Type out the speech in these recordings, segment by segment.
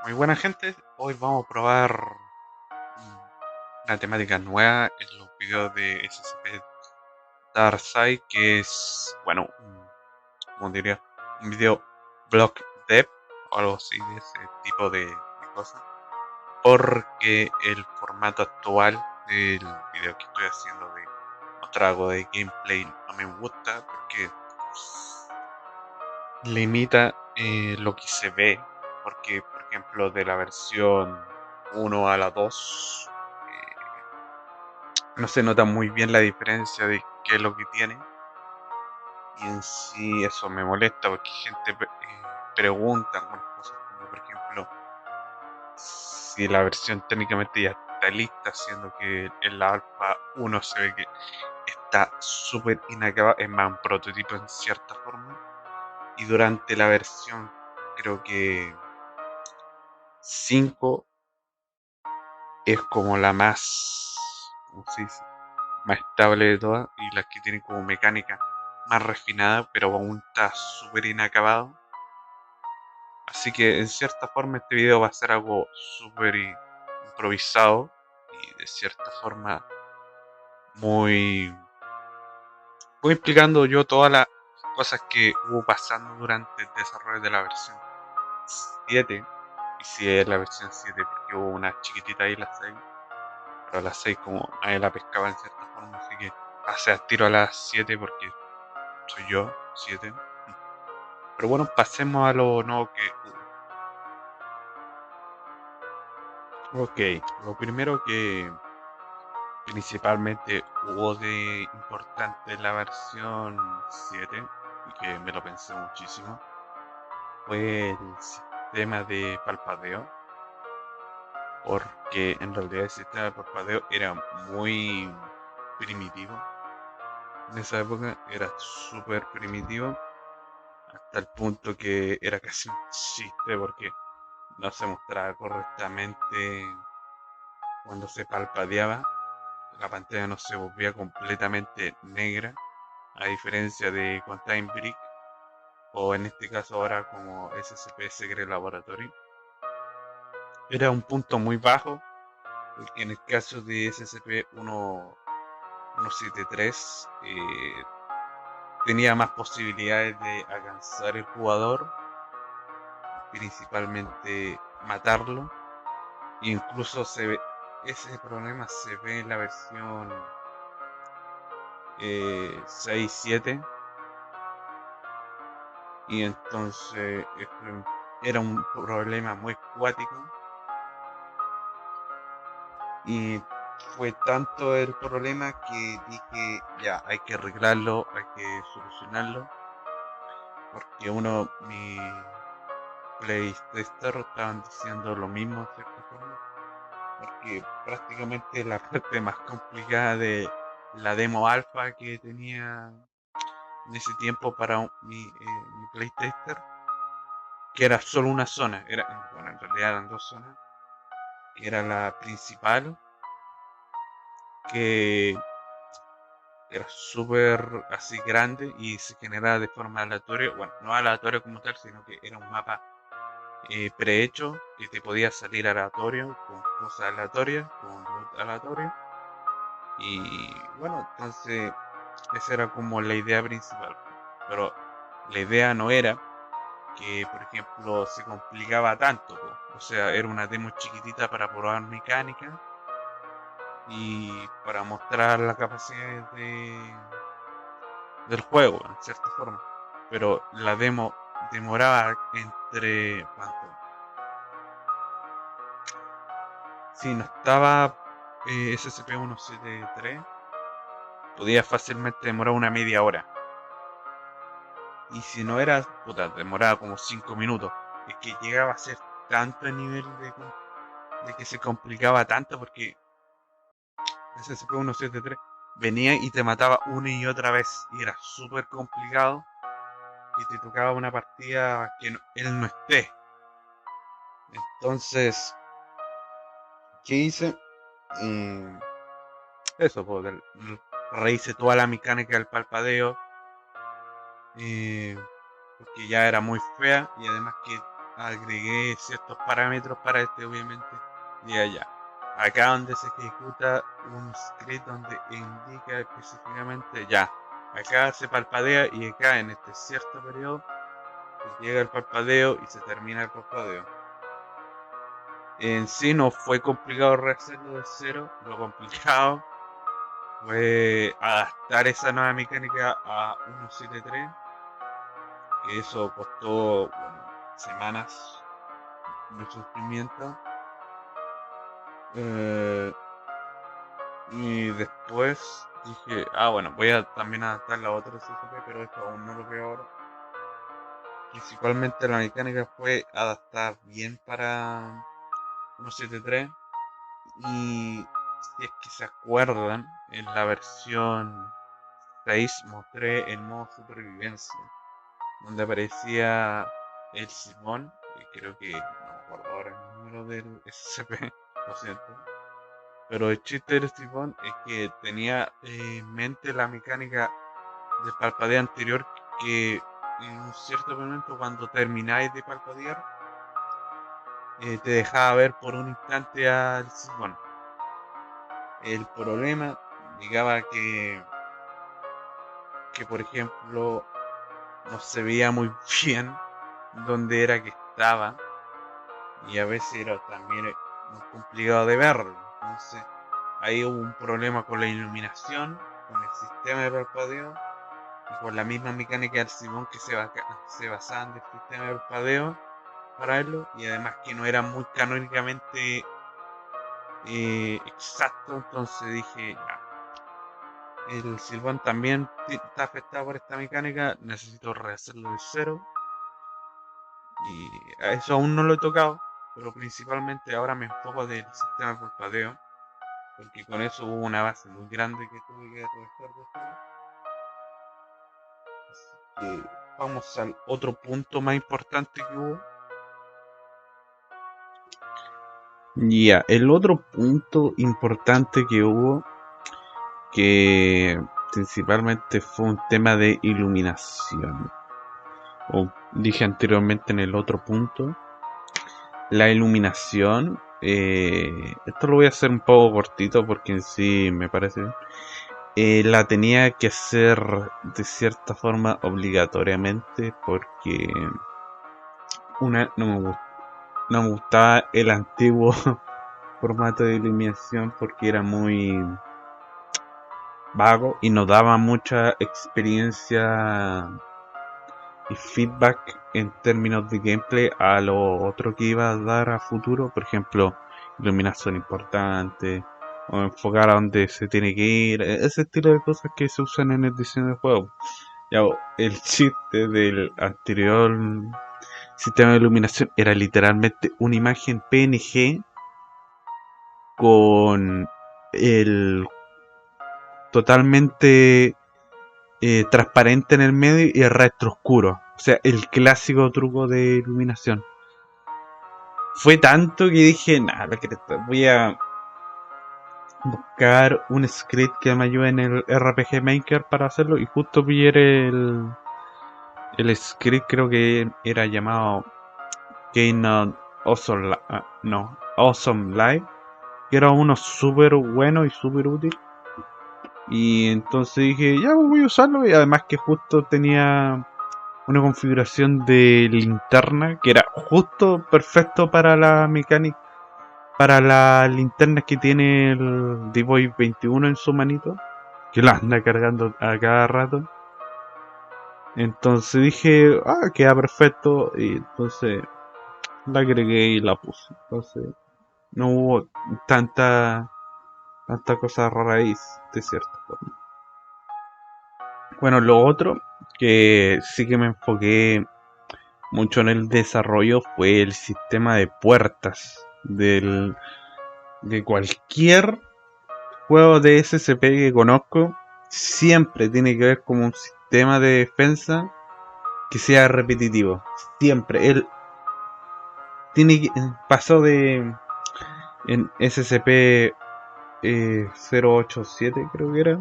Muy buena gente, hoy vamos a probar una temática nueva en los videos de SCP Darkseid, que es, bueno, como diría, un video block dev o algo así de ese tipo de cosas, porque el formato actual del video que estoy haciendo de mostrar algo de gameplay no me gusta porque limita lo que se ve, porque por ejemplo de la versión 1 a la 2 no se nota muy bien la diferencia de qué es lo que tiene, y en sí eso me molesta porque gente pregunta algunas cosas como por ejemplo si la versión técnicamente ya está lista, siendo que en la alfa 1 se ve que está súper inacabada, es más un prototipo en cierta forma, y durante la versión creo que 5 es como la más, ¿cómo se dice?, más estable de todas y las que tienen como mecánica más refinada, pero aún está súper inacabado. Así que en cierta forma este video va a ser algo súper improvisado y de cierta forma muy, voy explicando yo todas las cosas que hubo pasando durante el desarrollo de la versión 7. Y si es la versión 7 porque hubo una chiquitita ahí, la 6, pero la 6 como nadie la pescaba en cierta forma, así que pasé al tiro a la 7 porque soy yo, 7. Pero bueno, pasemos a lo nuevo que hubo. Ok, lo primero que principalmente hubo de importante en la versión 7, y que me lo pensé muchísimo, fue el sistema de palpadeo, porque en realidad el sistema de palpadeo era muy primitivo. En esa época era súper primitivo, hasta el punto que era casi un chiste porque no se mostraba correctamente cuando se palpadeaba. La pantalla no se volvía completamente negra, a diferencia de con Time Brick, o en este caso ahora como SCP Secret Laboratory. Era un punto muy bajo, porque en el caso de SCP-173 tenía más posibilidades de alcanzar el jugador, principalmente matarlo, e incluso ese problema se ve en la versión 6-7. Y entonces era un problema muy cuático, y fue tanto el problema que dije, ya, hay que arreglarlo, hay que solucionarlo, porque mi playtester estaban diciendo lo mismo en cierta forma, porque prácticamente la parte más complicada de la demo alfa que tenía en ese tiempo para mi playtester, que era solo una zona, bueno, en realidad eran dos zonas, que era la principal, que era súper así grande y se generaba de forma aleatoria, bueno, no aleatoria como tal, sino que era un mapa prehecho que te podía salir aleatorio, con cosas aleatorias, con loot aleatorio, y bueno, entonces esa era como la idea principal, pero la idea no era que, por ejemplo, se complicaba tanto, o sea, era una demo chiquitita para probar mecánica y para mostrar la capacidad del juego, en cierta forma. Pero la demo demoraba entre... ¿Cuánto? Si no estaba SCP-173, podía fácilmente demorar una media hora. Y si no era, puta, demoraba como 5 minutos. Es que llegaba a ser tanto el nivel de que se complicaba tanto, porque SCP-173 venía y te mataba una y otra vez. Y era súper complicado que te tocaba una partida que él no esté. Entonces, ¿qué hice? Eso, pues, rehice toda la mecánica del palpadeo, porque ya era muy fea, y además que agregué ciertos parámetros para este, obviamente, y allá. Acá donde se ejecuta un script donde indica específicamente ya. Acá se parpadea y acá en este cierto periodo llega el parpadeo y se termina el parpadeo. En sí no fue complicado rehacerlo de cero, lo complicado fue adaptar esa nueva mecánica a 1.7.3, que eso costó, bueno, semanas de sufrimiento. Y después dije, bueno, voy a también adaptar la otra SCP, pero esto aún no lo veo ahora. Principalmente la mecánica fue adaptada bien para 1.7.3. Y si es que se acuerdan, en la versión 6 mostré el modo supervivencia, donde aparecía el Simón, que creo que no me acuerdo ahora el número del SCP, lo siento. Pero el chiste del Simón es que tenía en mente la mecánica del parpadeo anterior, que en un cierto momento cuando termináis de parpadear, te dejaba ver por un instante al Simón. El problema llegaba que por ejemplo no se veía muy bien dónde era que estaba, y a veces era también muy complicado de verlo. Entonces ahí hubo un problema con la iluminación, con el sistema de parpadeo y con la misma mecánica del Simón, que se basaba en el sistema de parpadeo para verlo, y además que no era muy canónicamente exacto. Entonces dije, ya, el Silvan también está afectado por esta mecánica, necesito rehacerlo de cero. Y a eso aún no lo he tocado, pero principalmente ahora me enfoco del sistema de parpadeo, porque con eso hubo una base muy grande que tuve que rehacer de cero. Así que vamos al otro punto más importante que hubo. Ya, el otro punto importante que hubo, que principalmente fue un tema de iluminación. O dije anteriormente en el otro punto, la iluminación. Esto lo voy a hacer un poco cortito porque en sí me parece. La tenía que hacer de cierta forma obligatoriamente porque no me gustaba el antiguo formato de iluminación, porque era muy vago y no daba mucha experiencia y feedback en términos de gameplay a lo otro que iba a dar a futuro. Por ejemplo, iluminación importante, o enfocar a donde se tiene que ir, ese estilo de cosas que se usan en el diseño de juego. Ya, el chiste del anterior sistema de iluminación era literalmente una imagen PNG con el totalmente transparente en el medio y el resto oscuro. O sea, el clásico truco de iluminación. Fue tanto que dije, nada, voy a buscar un script que me ayude en el RPG Maker para hacerlo. Y justo pillé el script, creo que era llamado Keynote Awesome, Awesome Live, que era uno súper bueno y súper útil. Y entonces dije, ya voy a usarlo. Y además que justo tenía una configuración de linterna que era justo perfecto para la mecánica, para las linternas que tiene el D-Boy 21 en su manito, que la anda cargando a cada rato. Entonces dije, queda perfecto. Y entonces la agregué y la puse. Entonces no hubo tanta cosa rara ahí, de cierta forma. Bueno, lo otro que sí que me enfoqué mucho en el desarrollo fue el sistema de puertas de cualquier juego de SCP que conozco. Siempre tiene que ver como un sistema de defensa que sea repetitivo. Siempre. Él pasó de en SCP 087, creo que era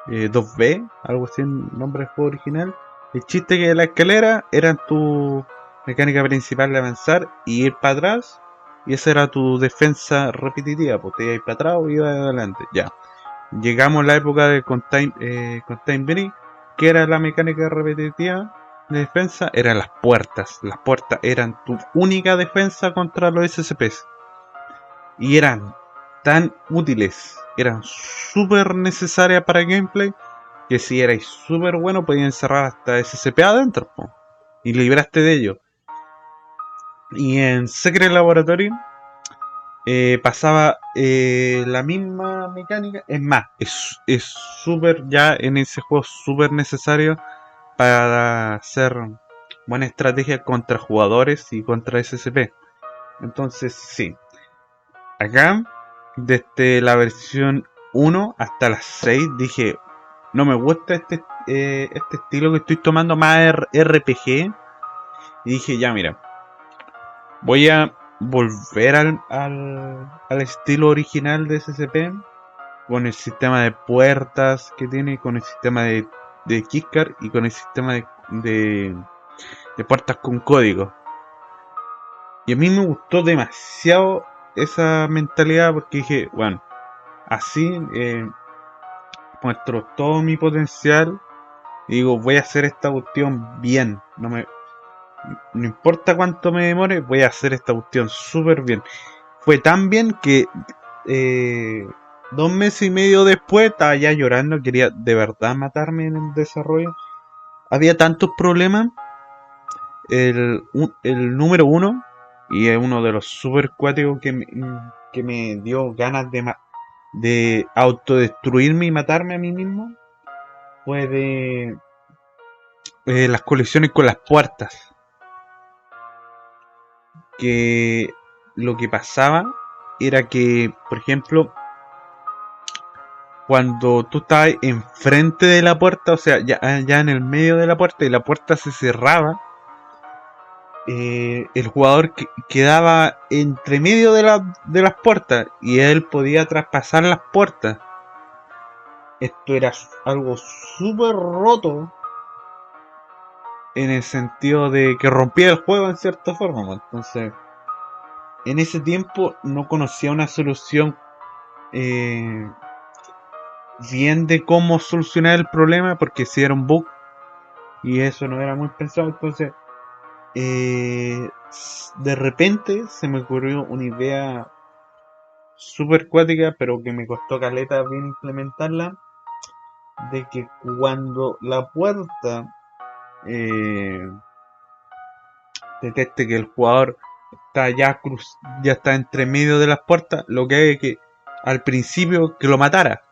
2B, algo así en nombre del juego original. El chiste que la escalera eran tus mecánica principal de avanzar y ir para atrás. Y esa era tu defensa repetitiva, pues te ibas para atrás o ibas adelante. Ya. Llegamos a la época de Contain Break, que era la mecánica repetitiva de defensa, eran las puertas. Las puertas eran tu única defensa contra los SCPs. Y eran tan útiles, eran súper necesarias para el gameplay, que si erais súper bueno podías encerrar hasta SCP adentro, po, y libraste de ello. Y en Secret Laboratory pasaba la misma mecánica. Es más, es súper ya en ese juego súper necesario para hacer buena estrategia contra jugadores y contra SCP. Entonces sí, acá desde la versión 1 hasta la 6 dije, no me gusta este estilo que estoy tomando más RPG. Y dije, ya mira, voy a volver al estilo original de SCP, con el sistema de puertas que tiene, con el sistema de keycard y con el sistema de puertas con código. Y a mí me gustó demasiado esa mentalidad porque dije, bueno, así muestro todo mi potencial y digo, voy a hacer esta cuestión bien. No importa cuánto me demore, voy a hacer esta cuestión súper bien. Fue tan bien que 2 meses y medio después estaba ya llorando, quería de verdad matarme en el desarrollo. Había tantos problemas. El número uno, y es uno de los super cuáticos que me dio ganas de autodestruirme y matarme a mí mismo, fue de las colisiones con las puertas. Que lo que pasaba era que, por ejemplo, cuando tú estabas enfrente de la puerta, o sea, ya en el medio de la puerta y la puerta se cerraba, el jugador quedaba entre medio de las puertas y él podía traspasar las puertas. Esto era algo súper roto en el sentido de que rompía el juego en cierta forma. Entonces, en ese tiempo no conocía una solución eh, bien de cómo solucionar el problema, porque si era un bug y eso no era muy pensado. Entonces de repente se me ocurrió una idea super cuática, pero que me costó caleta bien implementarla, de que cuando la puerta eh, detecte que el jugador está ya está entre medio de las puertas, lo que hay que al principio que lo matara,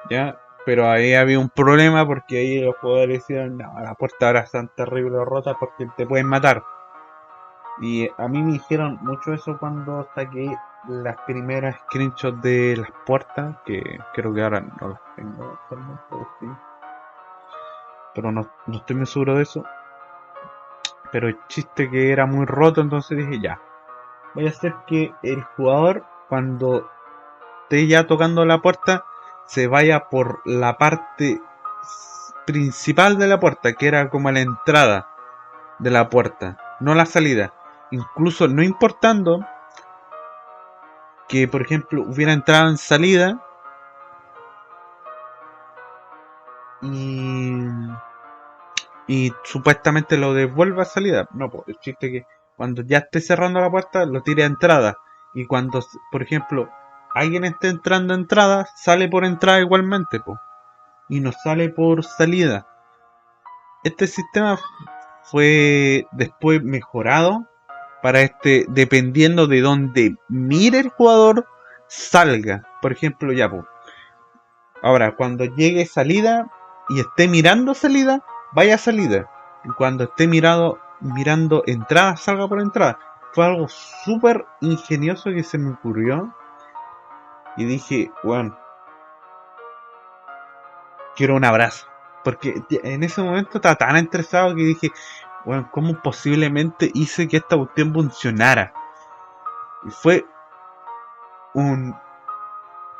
ya. Pero ahí había un problema porque ahí los jugadores decían, no, la puerta ahora es tan terrible rota porque te pueden matar. Y a mí me dijeron mucho eso cuando saqué las primeras screenshots de las puertas, que creo que ahora no las tengo actualmente, sí, pero no estoy muy seguro de eso. Pero el chiste que era muy roto, entonces dije ya, voy a hacer que el jugador cuando esté ya tocando la puerta se vaya por la parte principal de la puerta, que era como la entrada de la puerta, no la salida. Incluso no importando que, por ejemplo, hubiera entrado en salida y, y supuestamente lo devuelva a salida. No, pues el chiste es que cuando ya esté cerrando la puerta lo tire a entrada. Y cuando, por ejemplo, alguien esté entrando a entrada, sale por entrada igualmente, pues. Y no sale por salida. Este sistema fue después mejorado para dependiendo de donde mire el jugador, salga. Por ejemplo, ya, pues. Ahora, cuando llegue salida y esté mirando salida, vaya a salida. Y cuando esté mirando entrada, salga por entrada. Fue algo súper ingenioso que se me ocurrió. Y dije, bueno, quiero un abrazo. Porque en ese momento estaba tan estresado que dije, bueno, ¿cómo posiblemente hice que esta cuestión funcionara? Y fue un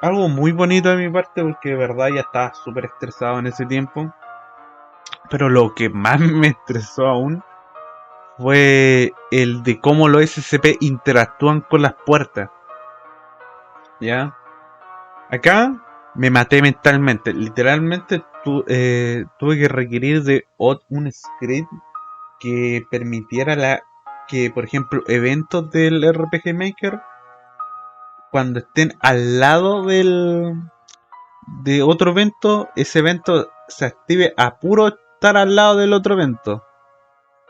algo muy bonito de mi parte porque de verdad ya estaba súper estresado en ese tiempo. Pero lo que más me estresó aún fue el de cómo los SCP interactúan con las puertas. ¿Ya? Acá me maté mentalmente. Literalmente tuve que requerir de un script que permitiera que, por ejemplo, eventos del RPG Maker, cuando estén al lado de otro evento, ese evento se active a puro estar al lado del otro evento.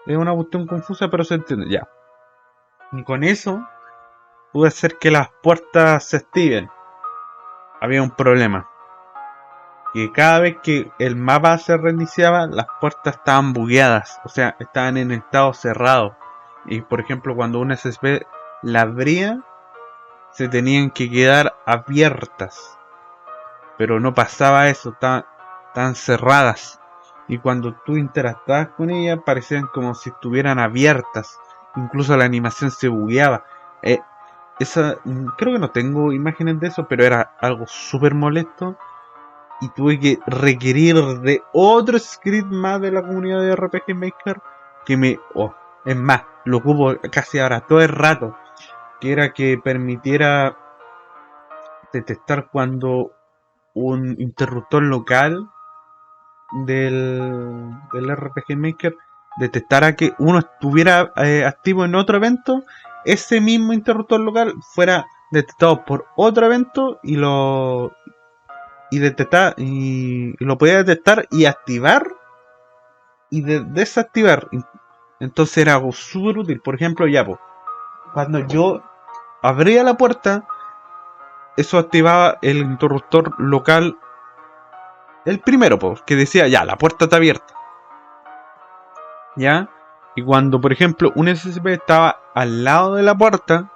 Es una cuestión confusa, pero se entiende, ya. Y con eso pude hacer que las puertas se activen. Había un problema. Que cada vez que el mapa se reiniciaba, las puertas estaban bugueadas. O sea, estaban en estado cerrado. Y por ejemplo, cuando un SSP la abría, se tenían que quedar abiertas. Pero no pasaba eso, estaban cerradas. Y cuando tú interactuabas con ellas, parecían como si estuvieran abiertas. Incluso la animación se bugueaba. Creo que no tengo imágenes de eso, pero era algo súper molesto. Y tuve que requerir de otro script más de la comunidad de RPG Maker es más, lo ocupo casi ahora todo el rato, que era que permitiera detectar cuando un interruptor local del RPG Maker detectara que uno estuviera activo en otro evento, ese mismo interruptor local fuera detectado por otro evento y lo podía detectar y activar y desactivar. Entonces era algo súper útil. Por ejemplo, cuando yo abría la puerta, eso activaba el interruptor local, el primero, que decía ya, la puerta está abierta. ¿Ya? Y cuando, por ejemplo, un SCP estaba al lado de la puerta,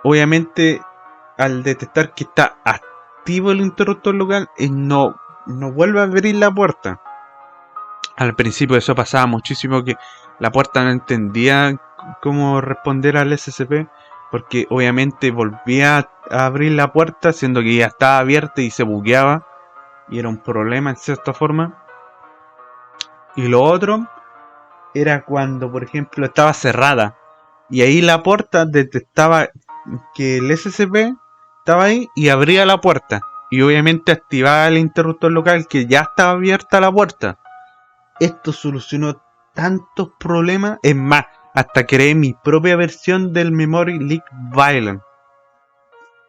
obviamente, al detectar que está activo el interruptor local, no vuelve a abrir la puerta. Al principio eso pasaba muchísimo, que la puerta no entendía cómo responder al SCP, porque obviamente volvía a abrir la puerta siendo que ya estaba abierta y se bugueaba, y era un problema en cierta forma. Y lo otro era cuando, por ejemplo, estaba cerrada y ahí la puerta detectaba que el SCP estaba ahí y abría la puerta, y obviamente activaba el interruptor local que ya estaba abierta la puerta. Esto solucionó tantos problemas. Es más, hasta creé mi propia versión del Memory Leak Violent.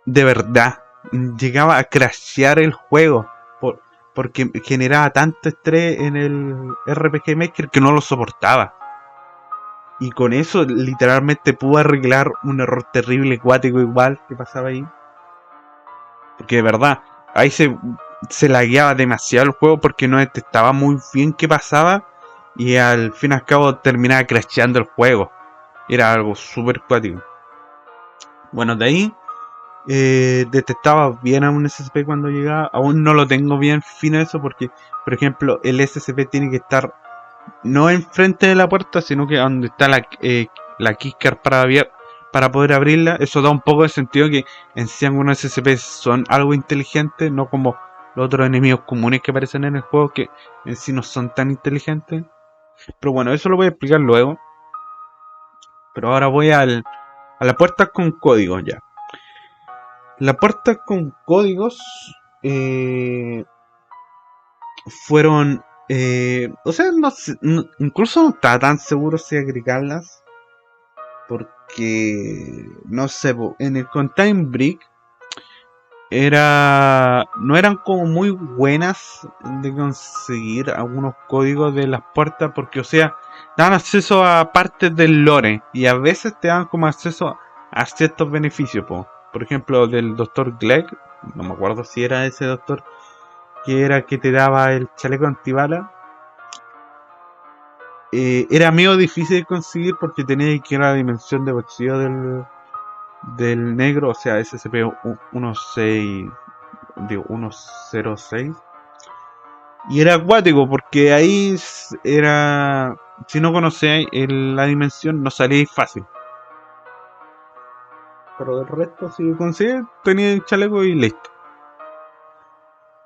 De verdad, llegaba a crashear el juego porque generaba tanto estrés en el RPG Maker que no lo soportaba. Y con eso literalmente pude arreglar un error terrible cuático igual que pasaba ahí. Porque de verdad, ahí se lagueaba demasiado el juego porque no detectaba muy bien qué pasaba. Y al fin y al cabo terminaba crasheando el juego. Era algo súper cuático. Bueno, de ahí detectaba bien a un SCP cuando llegaba. Aún no lo tengo bien fino eso porque, por ejemplo, el SCP tiene que estar no enfrente de la puerta, sino que donde está la keycard para poder abrirla. Eso da un poco de sentido, que en sí algunos SCP son algo inteligentes, no como los otros enemigos comunes que aparecen en el juego, que en sí no son tan inteligentes. Pero bueno, eso lo voy a explicar luego. Pero ahora voy a la puerta con códigos ya. La puerta con códigos fueron... o sea, incluso no estaba tan seguro si agregarlas. Porque, no sé, en el Contain Brick no eran como muy buenas de conseguir algunos códigos de las puertas, porque, o sea, dan acceso a partes del lore y a veces te dan como acceso a ciertos beneficios. Por ejemplo, del Dr. Glegg, no me acuerdo si era ese doctor, que era que te daba el chaleco antibala. Era medio difícil de conseguir porque tenía que ir a la dimensión de bolsillo del negro, o sea, SCP-16, digo, 106. Y era acuático porque ahí era, si no conocéis la dimensión, no salíais fácil. Pero del resto, si conseguís, tenía el chaleco y listo.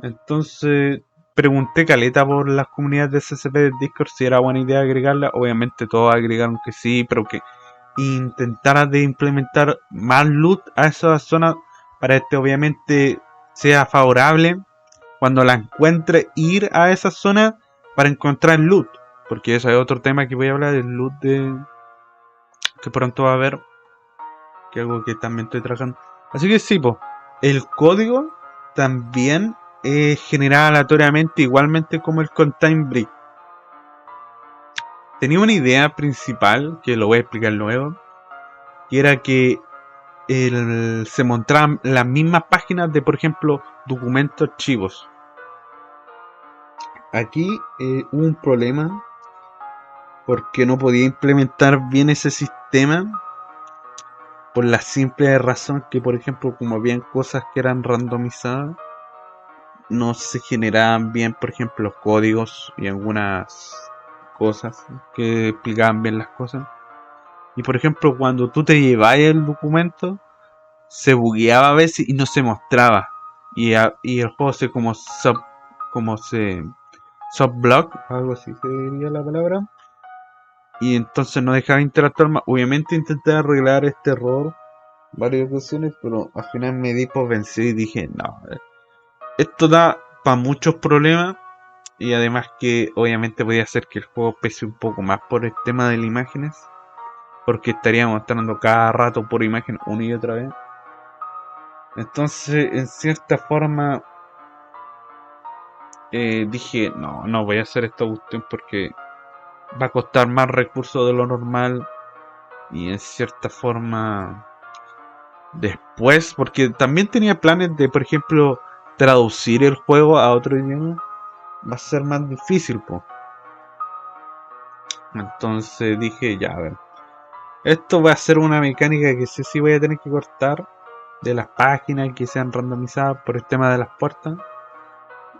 Entonces, pregunté caleta por las comunidades de SCP de Discord si era buena idea agregarla. Obviamente todos agregaron que sí, pero que intentara de implementar más loot a esa zona para que obviamente sea favorable cuando la encuentre ir a esa zona para encontrar loot. Porque ese es otro tema que voy a hablar, el loot de que pronto va a haber, que es algo que también estoy trabajando. Así que sí, po, el código también generado aleatoriamente, igualmente como el Contain Brick. Tenía una idea principal, que lo voy a explicar luego, que era que se mostraban las mismas páginas de, por ejemplo, documentos archivos. Aquí hubo un problema porque no podía implementar bien ese sistema por la simple razón que, por ejemplo, como habían cosas que eran randomizadas, no se generaban bien, por ejemplo, los códigos y algunas cosas que explicaban bien las cosas. Y por ejemplo, cuando tú te llevabas el documento, se bugueaba a veces y no se mostraba. Y el juego se como se subblock, algo así se diría la palabra. Y entonces no dejaba interactuar más. Obviamente intenté arreglar este error varias ocasiones, pero al final me di por vencido y dije, no, esto da para muchos problemas. Y además que obviamente podía hacer que el juego pese un poco más por el tema de las imágenes. Porque estaría mostrando cada rato por imagen una y otra vez. Entonces, en cierta forma, dije, no, no voy a hacer esta cuestión porque va a costar más recursos de lo normal. Y en cierta forma, después, porque también tenía planes de, por ejemplo, traducir el juego a otro idioma, va a ser más difícil, pues. Entonces dije, ya, a ver, esto va a ser una mecánica que sí voy a tener que cortar de las páginas que sean randomizadas por el tema de las puertas.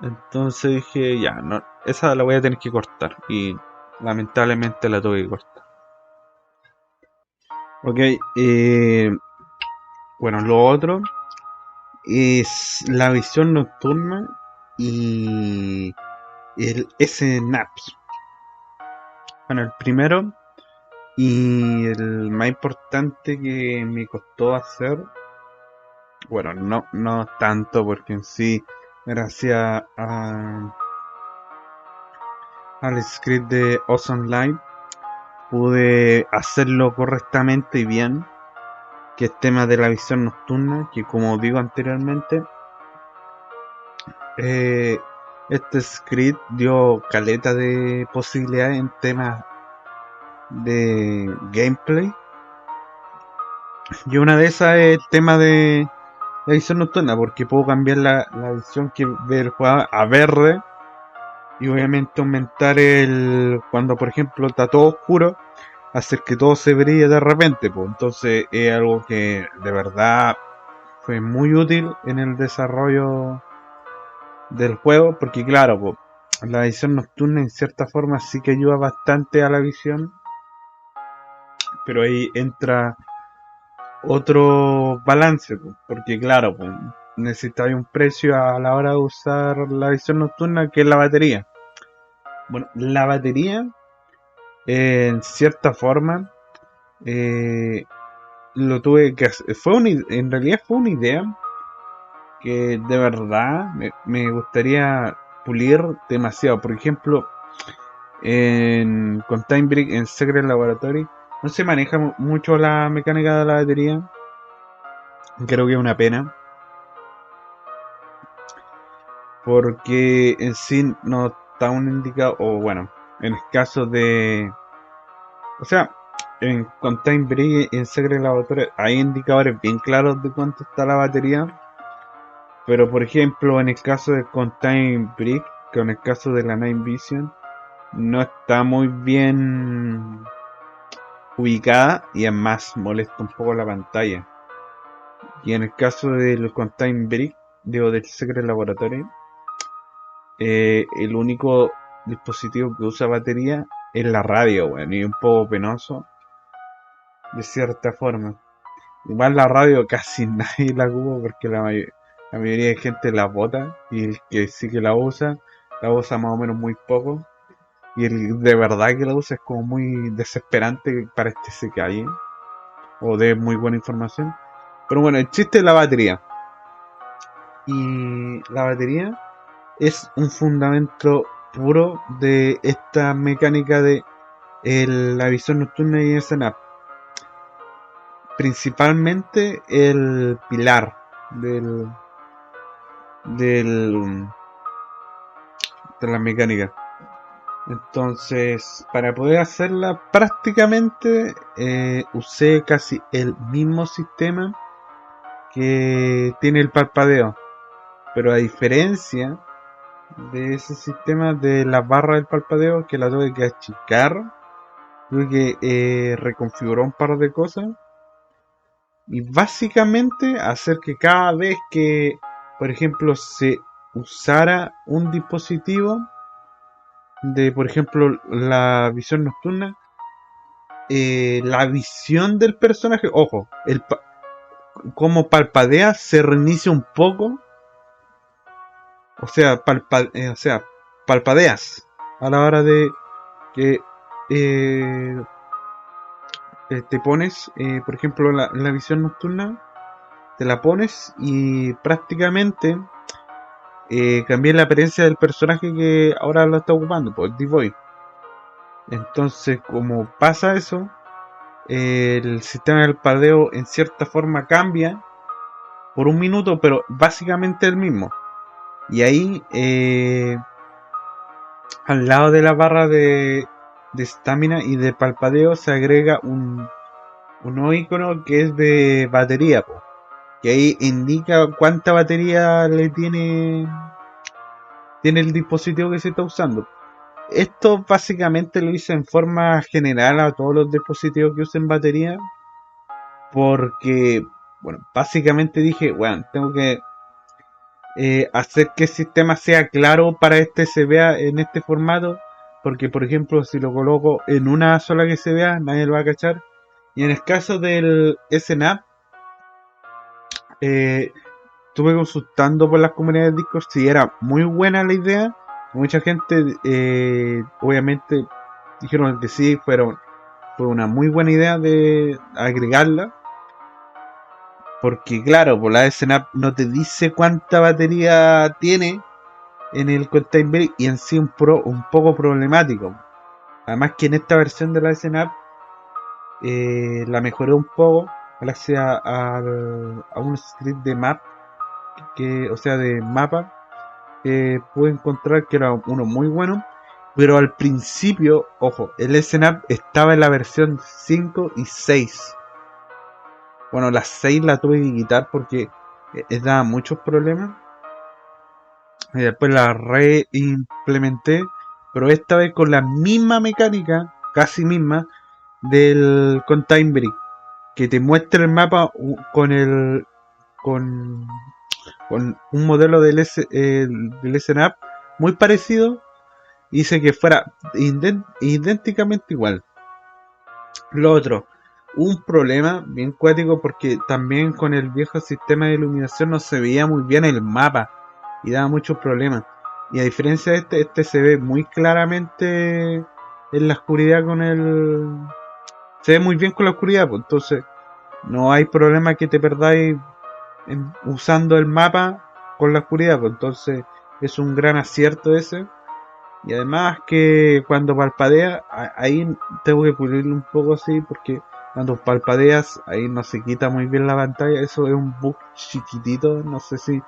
Entonces dije, ya, no, esa la voy a tener que cortar. Y lamentablemente la tuve que cortar. Ok, bueno, lo otro es la visión nocturna y el SNAPS. Bueno, el primero y el más importante que me costó hacer, bueno, no tanto porque en sí, gracias al script de Awesome Live, pude hacerlo correctamente y bien, que es tema de la visión nocturna, que como digo anteriormente, eh, este script dio caleta de posibilidades en temas de gameplay. Y una de esas es el tema de la visión nocturna, porque puedo cambiar la visión que ve el jugador a verde y obviamente aumentar cuando por ejemplo está todo oscuro, hacer que todo se brille de repente, pues. Entonces es algo que de verdad fue muy útil en el desarrollo del juego, porque claro, pues, la visión nocturna en cierta forma sí que ayuda bastante a la visión, pero ahí entra otro balance, pues, porque claro, pues, necesitáis un precio a la hora de usar la visión nocturna, que es la batería. Bueno, la batería, en cierta forma, eh, lo tuve que hacer. En realidad fue una idea que de verdad me gustaría pulir demasiado. Por ejemplo, con Time Break en Secret Laboratory no se maneja mucho la mecánica de la batería. Creo que es una pena. Porque en sí no está un indicado, o bueno, en el caso de, o sea, con Time Break en Secret Laboratory hay indicadores bien claros de cuánto está la batería, pero por ejemplo en el caso de con Time Break, con el caso de la Night Vision, no está muy bien ubicada y además molesta un poco la pantalla. Y en el caso del con Time Break, digo del Secret Laboratory, el único dispositivo que usa batería es la radio, bueno, y un poco penoso de cierta forma. Igual la radio casi nadie la ocupa porque la mayoría de gente la bota y el que sí que la usa la usa más o menos muy poco. Y el de verdad que la usa es como muy desesperante para este se calle o de muy buena información. Pero bueno, el chiste es la batería. Y la batería es un fundamento puro de esta mecánica de la visión nocturna y el Snap. Principalmente el pilar del, del, de la mecánica. Entonces, para poder hacerla prácticamente usé casi el mismo sistema que tiene el parpadeo. Pero a diferencia de ese sistema de la barra del parpadeo, que la tuve que achicar, tuve que reconfigurar un par de cosas y básicamente hacer que cada vez que, por ejemplo, se usara un dispositivo de, por ejemplo, la visión nocturna, la visión del personaje, ojo, como parpadea se reinicia un poco, o sea, palpadeas a la hora de que eh, te pones, por ejemplo, la visión nocturna, te la pones y prácticamente cambié la apariencia del personaje que ahora lo está ocupando, pues D-Boy. Entonces, como pasa eso, el sistema del padeo en cierta forma cambia por un minuto, pero básicamente el mismo. Y ahí, al lado de la barra de estamina y de palpadeo, se agrega un nuevo icono que es de batería, po, que ahí indica cuánta batería le tiene el dispositivo que se está usando. Esto básicamente lo hice en forma general a todos los dispositivos que usen batería, porque, bueno, básicamente dije, bueno, tengo que hacer que el sistema sea claro para este se vea en este formato, porque por ejemplo si lo coloco en una sola que se vea, nadie lo va a cachar. Y en el caso del Snap, eh, estuve consultando por las comunidades de Discord si era muy buena la idea. Mucha gente, obviamente, dijeron que sí, fue una muy buena idea de agregarla. Porque claro, por la Snap no te dice cuánta batería tiene en el Container y en sí un poco problemático. Además que en esta versión de la Snap la mejoré un poco gracias a un script de map, o sea de mapa, que pude encontrar que era uno muy bueno. Pero al principio, ojo, el Snap estaba en la versión 5 y 6. Bueno, la 6 la tuve que quitar porque daba muchos problemas. Y después la reimplementé, pero esta vez con la misma mecánica, casi misma, del con Time Break, que te muestra el mapa con, con un modelo del SNAP muy parecido, hice que fuera idénticamente igual. Lo otro, un problema bien cuático porque también con el viejo sistema de iluminación no se veía muy bien el mapa y daba muchos problemas. Y a diferencia de este se ve muy claramente en la oscuridad con el... Se ve muy bien con la oscuridad, pues entonces no hay problema que te perdáis usando el mapa con la oscuridad, pues entonces es un gran acierto ese. Y además que cuando palpadea, ahí tengo que pulirlo un poco así, porque cuando palpadeas, ahí no se quita muy bien la pantalla. Eso es un bug chiquitito, no sé si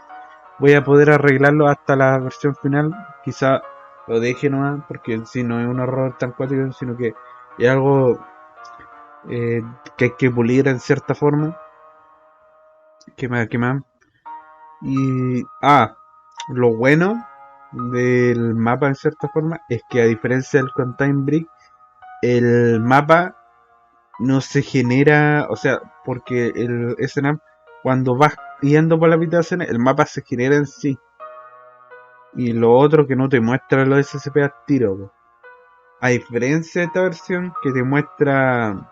voy a poder arreglarlo hasta la versión final. Quizá lo deje nomás, porque si no es un error tan cuático, sino que es algo que hay que pulir en cierta forma. Que más. Y, lo bueno del mapa en cierta forma es que a diferencia del Contain Brick, el mapa no se genera, o sea, porque el SNAP cuando vas yendo por la habitación, el mapa se genera en sí. Y lo otro que no te muestra los SCP al tiro, po. A diferencia de esta versión que te muestra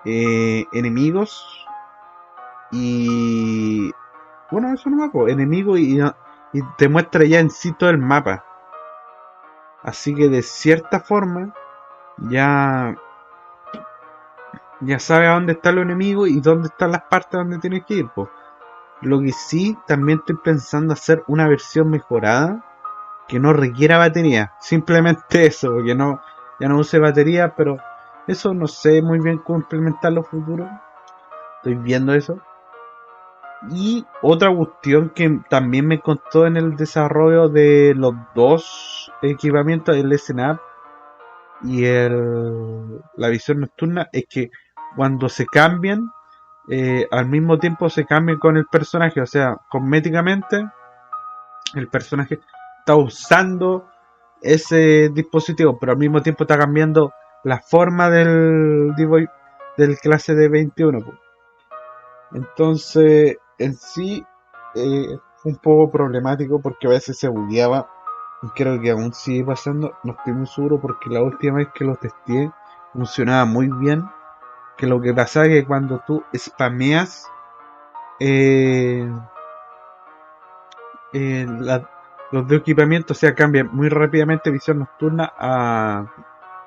enemigos y... Bueno, eso no me acuerdo. Enemigos y te muestra ya en sí todo el mapa. Así que de cierta forma ya, ya sabes a dónde está el enemigo y dónde están las partes donde tienes que ir, po. Lo que sí, también estoy pensando hacer una versión mejorada que no requiera batería. Simplemente eso, porque no, ya no use batería, pero eso no sé muy bien cómo implementarlo futuro. Estoy viendo eso. Y otra cuestión que también me costó en el desarrollo de los dos equipamientos, el SNAP y la visión nocturna, es que cuando se cambian, al mismo tiempo se cambian con el personaje. O sea, cosméticamente el personaje está usando ese dispositivo, pero al mismo tiempo está cambiando la forma del clase de 21. Entonces, en sí, fue un poco problemático porque a veces se bugueaba. Y creo que aún sigue pasando. No estoy muy seguro porque la última vez que lo testé funcionaba muy bien. Que lo que pasa es que cuando tú spameas eh, los dos equipamientos, o sea, cambian muy rápidamente visión nocturna a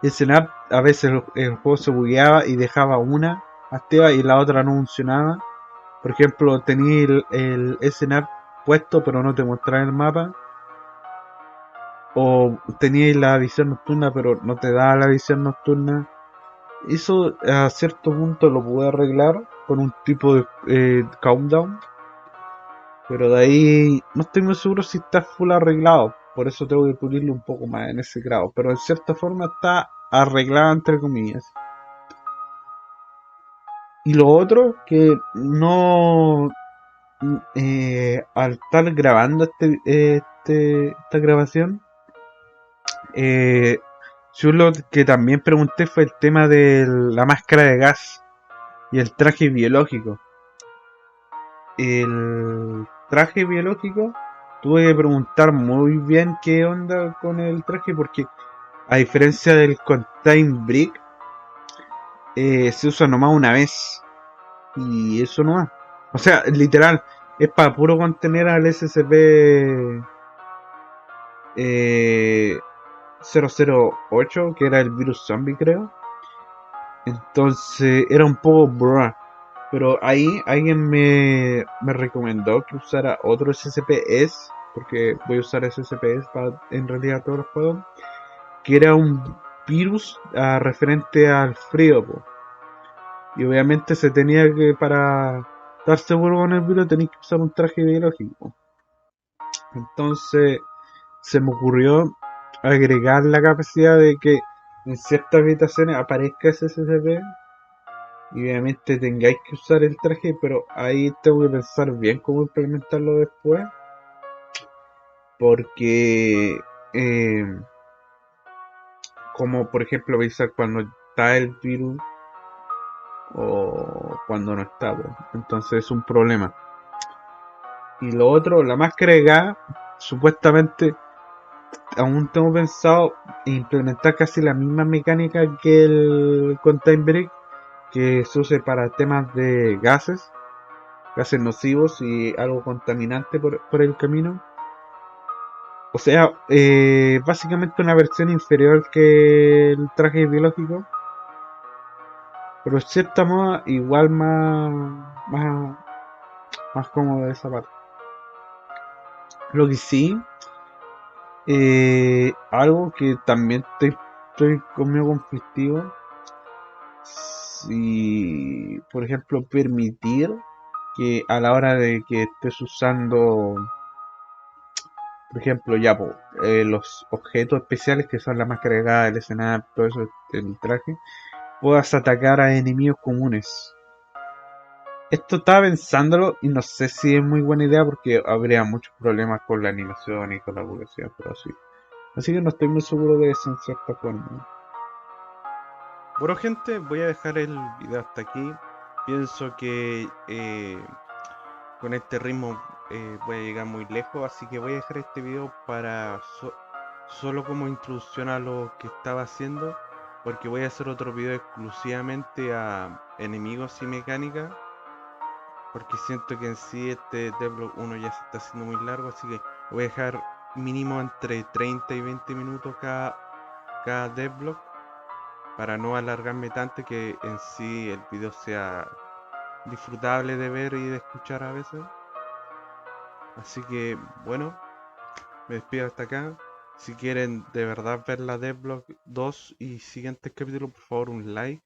Snap. A veces el juego se bugueaba y dejaba una activa y la otra no funcionaba. Por ejemplo, tenía el Snap puesto pero no te mostraba el mapa. O teníais la visión nocturna pero no te daba la visión nocturna. Eso a cierto punto lo pude arreglar con un tipo de countdown. Pero de ahí no estoy muy seguro si está full arreglado. Por eso tengo que pulirlo un poco más en ese grado. Pero en cierta forma está arreglado entre comillas. Y lo otro que no... al estar grabando esta grabación, yo lo que también pregunté fue el tema de la máscara de gas y el traje biológico. El traje biológico, tuve que preguntar muy bien qué onda con el traje porque a diferencia del Contain Brick, se usa nomás una vez y eso no va. O sea, literal, es para puro contener al SCP 008, que era el virus zombie, creo. Entonces era un poco bruh. Pero ahí alguien me recomendó que usara otro SCPS, porque voy a usar SCPS para en realidad todos los juegos, que era un virus referente al frío, po. Y obviamente se tenía que, para estar seguro con el virus, tenía que usar un traje biológico. Entonces se me ocurrió agregar la capacidad de que en ciertas habitaciones aparezca ese SCP y obviamente tengáis que usar el traje, pero ahí tengo que pensar bien cómo implementarlo después, porque como por ejemplo pensar cuando está el virus o cuando no está, pues. Entonces es un problema. Y lo otro, la máscara de gas, supuestamente aún tengo pensado implementar casi la misma mecánica que el Contain Break, que se use para temas de gases nocivos y algo contaminante por el camino. O sea, básicamente una versión inferior que el traje biológico, pero de cierta moda igual más cómodo de esa parte. Lo que sí, algo que también estoy conmigo conflictivo, si por ejemplo permitir que a la hora de que estés usando, por ejemplo, ya los objetos especiales que son la máscara de gas, el escenario, todo eso, el traje, puedas atacar a enemigos comunes. Esto estaba pensándolo y no sé si es muy buena idea porque habría muchos problemas con la animación y con la publicidad, pero así. Así que no estoy muy seguro de eso en cierta forma. Bueno, gente, voy a dejar el video hasta aquí. Pienso que con este ritmo voy a llegar muy lejos, así que voy a dejar este video para solo como introducción a lo que estaba haciendo, porque voy a hacer otro video exclusivamente a enemigos y mecánica porque siento que en sí este Devlog 1 ya se está haciendo muy largo, así que voy a dejar mínimo entre 30 y 20 minutos cada Devlog para no alargarme tanto y que en sí el video sea disfrutable de ver y de escuchar a veces. Así que bueno, me despido hasta acá. Si quieren de verdad ver la Devlog 2 y siguientes capítulos, por favor un like.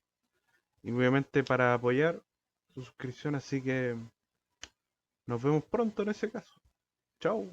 Y obviamente para apoyar su suscripción, así que nos vemos pronto en ese caso. Chao.